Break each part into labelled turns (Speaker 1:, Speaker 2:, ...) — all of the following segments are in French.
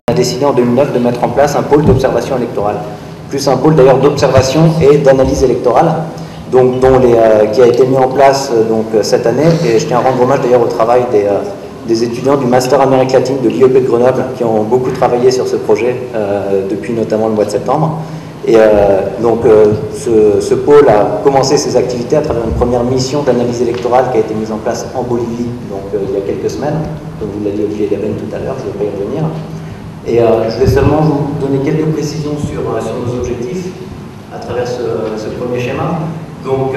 Speaker 1: a décidé en 2009 de mettre en place un pôle d'observation électorale, plus un pôle d'ailleurs d'observation et d'analyse électorale, donc, qui a été mis en place cette année, et je tiens à rendre hommage d'ailleurs au travail des étudiants du Master Amérique latine de l'IEP de Grenoble qui ont beaucoup travaillé sur ce projet depuis notamment le mois de septembre. Et ce pôle a commencé ses activités à travers une première mission d'analyse électorale qui a été mise en place en Bolivie il y a quelques semaines, comme vous l'a dit Olivier Daben tout à l'heure, je ne vais pas y revenir. Et je vais seulement vous donner quelques précisions sur nos objectifs à travers ce premier schéma. Donc,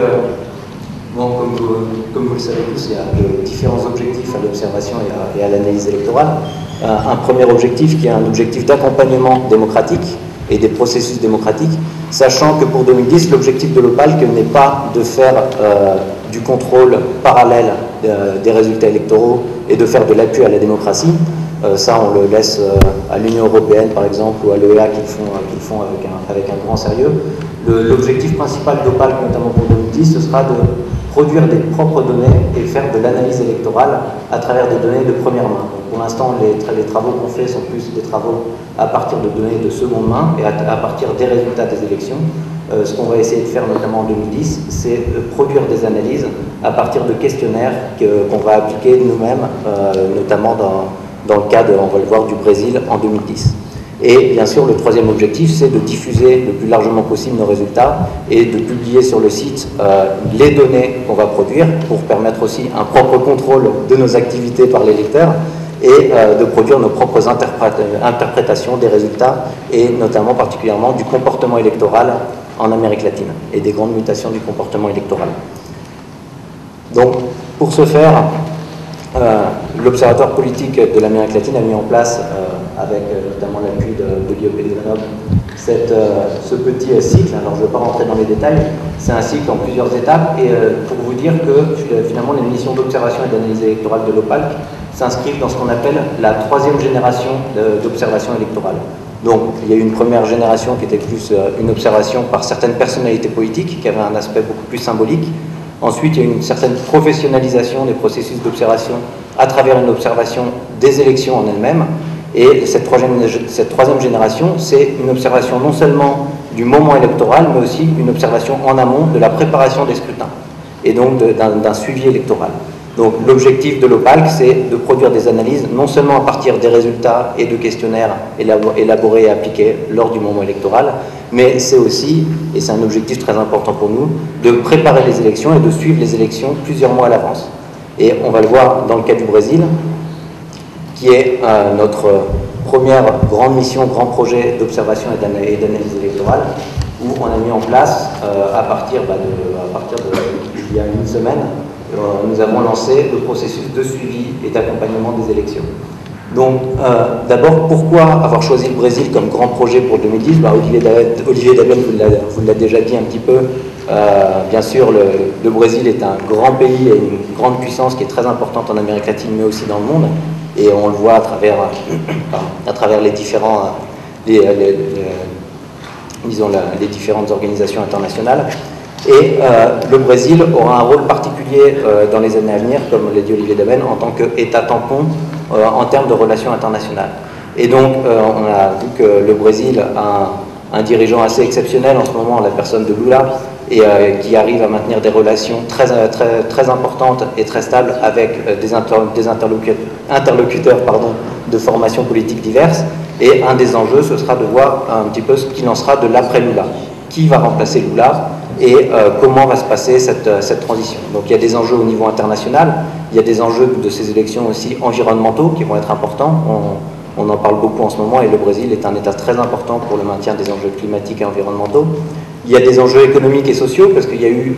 Speaker 1: comme vous le savez tous, il y a de différents objectifs à l'observation et à l'analyse électorale. Un premier objectif qui est un objectif d'accompagnement démocratique et des processus démocratiques, sachant que pour 2010, l'objectif de l'OPALC n'est pas de faire du contrôle parallèle des résultats électoraux et de faire de l'appui à la démocratie. Ça, on le laisse à l'Union européenne, par exemple, ou à l'OEA qui le font avec un grand sérieux. L'objectif principal de l'OPALC, notamment pour 2010, ce sera de produire des propres données et faire de l'analyse électorale à travers des données de première main. Donc pour l'instant, les travaux qu'on fait sont plus des travaux à partir de données de seconde main et à partir des résultats des élections. Ce qu'on va essayer de faire notamment en 2010, c'est produire des analyses à partir de questionnaires qu'on va appliquer nous-mêmes, notamment dans le cas, on va le voir, du Brésil en 2010. Et bien sûr, le troisième objectif, c'est de diffuser le plus largement possible nos résultats et de publier sur le site les données qu'on va produire pour permettre aussi un propre contrôle de nos activités par les lecteurs et de produire nos propres interprétations des résultats et notamment particulièrement du comportement électoral en Amérique latine et des grandes mutations du comportement électoral. Donc, pour ce faire, l'Observatoire politique de l'Amérique latine a mis en place, avec notamment l'appui de l'IEP de Grenoble, ce petit cycle. Alors je ne vais pas rentrer dans les détails, c'est un cycle en plusieurs étapes, et pour vous dire que finalement les missions d'observation et d'analyse électorale de l'OPALC s'inscrivent dans ce qu'on appelle la troisième génération d'observation électorale. Donc il y a eu une première génération qui était plus une observation par certaines personnalités politiques, qui avait un aspect beaucoup plus symbolique. Ensuite, il y a eu une certaine professionnalisation des processus d'observation à travers une observation des élections en elles-mêmes. Et cette troisième génération, c'est une observation non seulement du moment électoral, mais aussi une observation en amont de la préparation des scrutins, et donc d'un suivi électoral. Donc l'objectif de l'OPALC, c'est de produire des analyses non seulement à partir des résultats et de questionnaires élaborés et appliqués lors du moment électoral, mais c'est aussi, et c'est un objectif très important pour nous, de préparer les élections et de suivre les élections plusieurs mois à l'avance. Et on va le voir dans le cas du Brésil, qui est notre première grande mission, grand projet d'observation et d'analyse électorale, où on a mis en place, à partir d'il y a une semaine, nous avons lancé le processus de suivi et d'accompagnement des élections. Donc, d'abord, pourquoi avoir choisi le Brésil comme grand projet pour 2010 ? Olivier Daben vous l'a déjà dit un petit peu. Bien sûr, le Brésil est un grand pays et une grande puissance qui est très importante en Amérique latine, mais aussi dans le monde. Et on le voit à travers les différentes organisations internationales. Et le Brésil aura un rôle particulier dans les années à venir, comme l'a dit Olivier Daben, en tant qu'État tampon en termes de relations internationales. Et donc, on a vu que le Brésil a un dirigeant assez exceptionnel en ce moment, la personne de Lula, et qui arrive à maintenir des relations très importantes et très stables avec des interlocuteurs de formations politiques diverses. Et un des enjeux, ce sera de voir un petit peu ce qu'il en sera de l'après-Lula. Qui va remplacer Lula et comment va se passer cette transition. Donc il y a des enjeux au niveau international, il y a des enjeux de ces élections aussi environnementaux qui vont être importants. On en parle beaucoup en ce moment et le Brésil est un État très important pour le maintien des enjeux climatiques et environnementaux. Il y a des enjeux économiques et sociaux parce qu'il y a eu,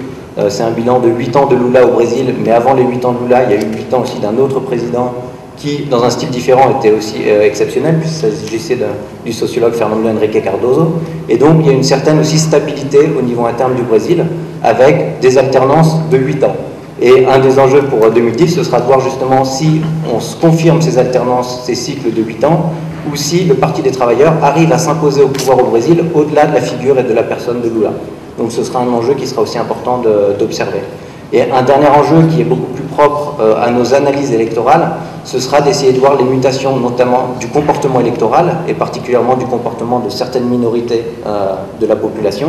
Speaker 1: c'est un bilan de 8 ans de Lula au Brésil, mais avant les 8 ans de Lula, il y a eu 8 ans aussi d'un autre président qui, dans un style différent, était aussi exceptionnel, puisqu'il s'agissait du sociologue Fernando Henrique Cardoso. Et donc, il y a une certaine aussi stabilité au niveau interne du Brésil, avec des alternances de 8 ans. Et un des enjeux pour 2010, ce sera de voir justement si on se confirme ces alternances, ces cycles de 8 ans, ou si le Parti des travailleurs arrive à s'imposer au pouvoir au Brésil, au-delà de la figure et de la personne de Lula. Donc ce sera un enjeu qui sera aussi important d'observer. Et un dernier enjeu qui est beaucoup plus propre à nos analyses électorales, ce sera d'essayer de voir les mutations, notamment du comportement électoral, et particulièrement du comportement de certaines minorités de la population,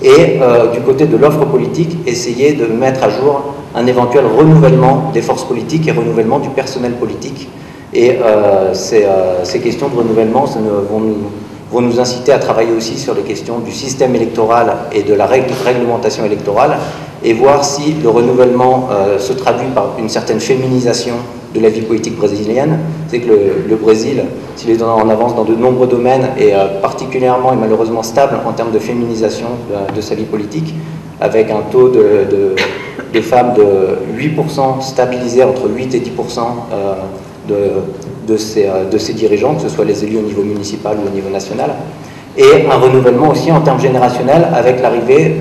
Speaker 1: et du côté de l'offre politique, essayer de mettre à jour un éventuel renouvellement des forces politiques et renouvellement du personnel politique. Et ces questions de renouvellement vont nous inciter à travailler aussi sur les questions du système électoral et de la réglementation électorale, et voir si le renouvellement se traduit par une certaine féminisation de la vie politique brésilienne. C'est que le Brésil, s'il est en avance dans de nombreux domaines, est particulièrement et malheureusement stable en termes de féminisation de sa vie politique, avec un taux de femmes de 8% stabilisé entre 8 et 10% de ces dirigeants, que ce soit les élus au niveau municipal ou au niveau national, et un renouvellement aussi en termes générationnels avec l'arrivée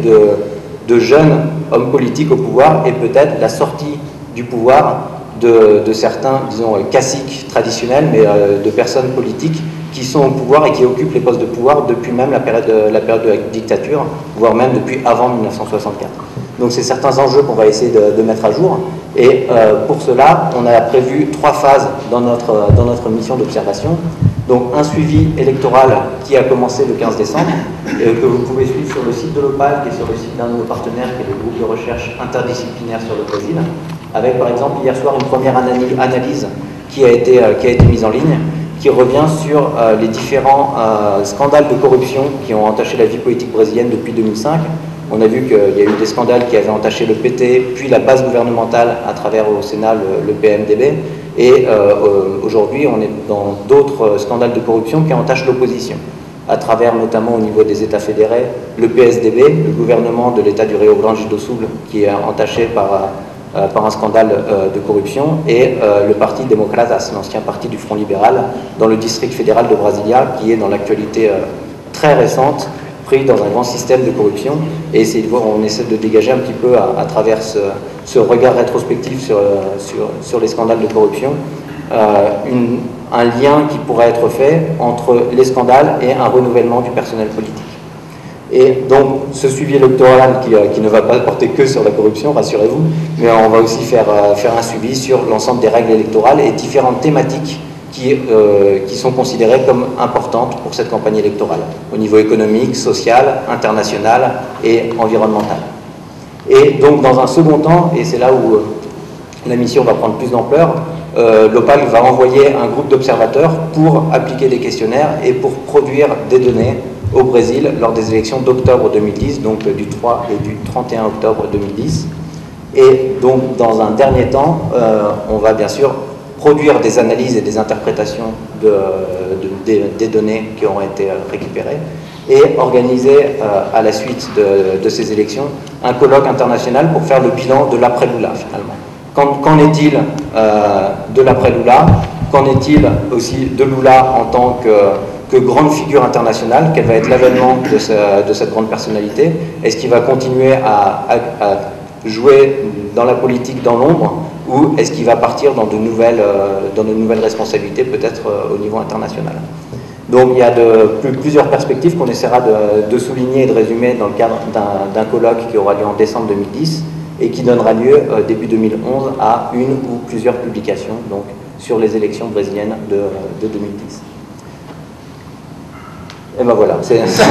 Speaker 1: de jeunes hommes politiques au pouvoir, et peut-être la sortie du pouvoir de certains, disons, caciques traditionnels, mais de personnes politiques qui sont au pouvoir et qui occupent les postes de pouvoir depuis même la période de la dictature, voire même depuis avant 1964. Donc c'est certains enjeux qu'on va essayer de mettre à jour, et pour cela on a prévu 3 phases dans notre mission d'observation. Donc un suivi électoral qui a commencé le 15 décembre, que vous pouvez suivre sur le site de l'OPAL, qui est sur le site d'un de nos partenaires, qui est le groupe de recherche interdisciplinaire sur le Brésil, avec par exemple hier soir une première analyse qui a été mise en ligne, qui revient sur les différents scandales de corruption qui ont entaché la vie politique brésilienne depuis 2005. On a vu qu'il y a eu des scandales qui avaient entaché le PT, puis la base gouvernementale à travers au Sénat le PMDB, et aujourd'hui on est dans d'autres scandales de corruption qui entachent l'opposition, à travers notamment au niveau des États fédérés, le PSDB, le gouvernement de l'État du Rio Grande do Sul, qui est entaché par un scandale de corruption, et le Parti Democratas, l'ancien parti du Front libéral, dans le district fédéral de Brasilia, qui est dans l'actualité très récente, pris dans un grand système de corruption, et on essaie de dégager un petit peu à travers ce regard rétrospectif sur les scandales de corruption, un lien qui pourrait être fait entre les scandales et un renouvellement du personnel politique. Et donc ce suivi électoral qui ne va pas porter que sur la corruption, rassurez-vous, mais on va aussi faire un suivi sur l'ensemble des règles électorales et différentes thématiques qui sont considérées comme importantes pour cette campagne électorale, au niveau économique, social, international et environnemental. Et donc dans un second temps, et c'est là où la mission va prendre plus d'ampleur, l'OPAL va envoyer un groupe d'observateurs pour appliquer des questionnaires et pour produire des données au Brésil lors des élections d'octobre 2010, donc du 3 et du 31 octobre 2010. Et donc dans un dernier temps, on va bien sûr produire des analyses et des interprétations des données qui auront été récupérées, et organiser à la suite de ces élections un colloque international pour faire le bilan de l'après-Lula finalement. Qu'en est-il de l'après-Lula? Qu'en est-il aussi de Lula en tant que grande figure internationale? Quel va être l'avènement de cette grande personnalité? Est-ce qu'il va continuer à jouer dans la politique dans l'ombre, ou est-ce qu'il va partir dans de nouvelles responsabilités, peut-être au niveau international? Donc il y a plusieurs perspectives qu'on essaiera de souligner et de résumer dans le cadre d'un colloque qui aura lieu en décembre 2010 et qui donnera lieu début 2011 à une ou plusieurs publications donc, sur les élections brésiliennes de 2010. Et ben voilà, c'est... Merci.